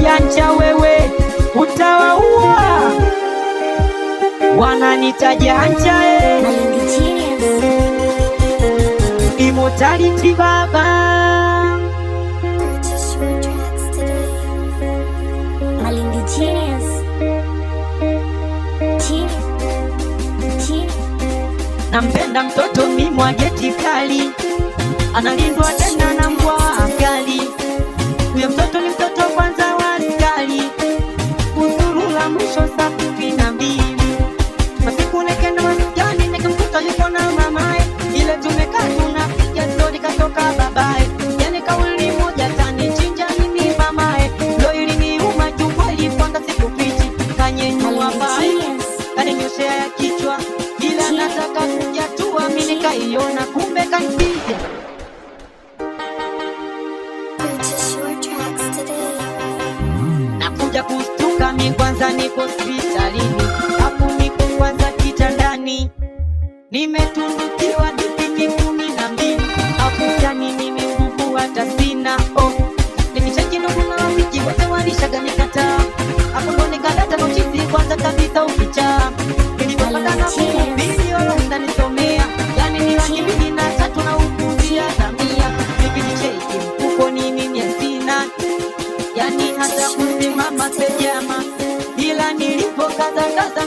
ujanja wewe utawaua, wananita janja Immortality baba. Nampenda mtoto mimwa geti kali, analindwa tena na mbwa kali. Huyo mtoto ni mtoto kwanza wa askari, uzurula mwisho saa 12. Masiku nekenda masikani, nikamkuta yuko na mamae, ile tumekaa tunapiga stori katoka babae. Yani kauli moja tani chinja nini mamae, lo ili ni umajua ilipanga siku pichi. Kanyenyua bai, kaninyoshea ya kichwa, ila nataka kujatua mimi nikaiona kumbe kanipija. Nakuja kustuka mi kwanza niko hospitalini, hapo niko kwanza kitandani, nimetundukiwa dipiki 12, hakutani mimi nguvu hata sina. Nikicheki ndugu na rafiki wote walishaga nikataa, hapo ndo nikadata nochizi kwanza kabisa ukicha. Nilipopata na mbili wala nisomea, yani ni 2,300 na ukuzia Samia. Nikicheki mfuko nini sina, yani hata kusimama sejama, ila nilipokaza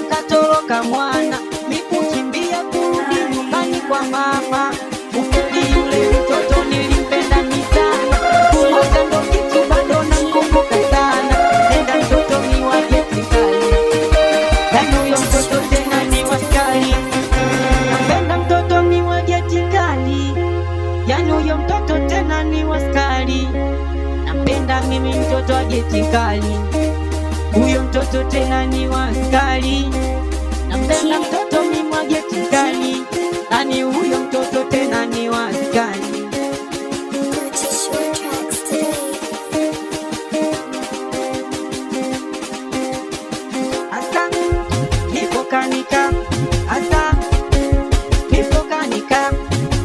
nkatoroka mwana, nikukimbia kurudi nyumbani kwa mama. Ukweli yule mtoto nilimpenda sana, kumoja ndo kitu bado nakumbuka sana. Nenda mtoto ni wa geti kali, yani huyo mtoto tena ni waskari. Napenda mtoto ni wa geti kali, yani huyo mtoto tena ni waskari. Napenda mimi mtoto wa geti kali, huyo mtoto tena ni wa askari. Napenda mtoto mimi wa geti kali, yani huyo mtoto tena ni wa askari. Asa nipo kanika, asa nipo kanika,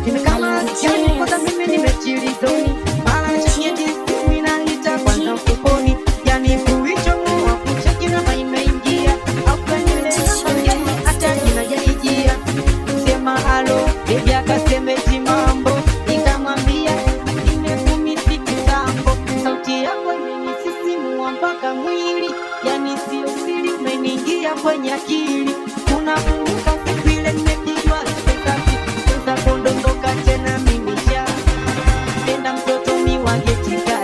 nimekama askari kwanza mimi nimechilizoni, mara chenye jisi minalita kwanza mfukoni. Yani kuicho mwa kucheki na imeingia, afanyele na mgeni hata ninajanijia. Sema halo, baby akaseme mambo, nikamwambia nimekumisi kitambo. Sauti yako imenisisimua mpaka mwili, yani sio siri umeniingia kwenye akili. Unakumbuka siku ile nimepigwa sasa kondondoka tena mimi sha. Penda mtoto mi wa geti kali,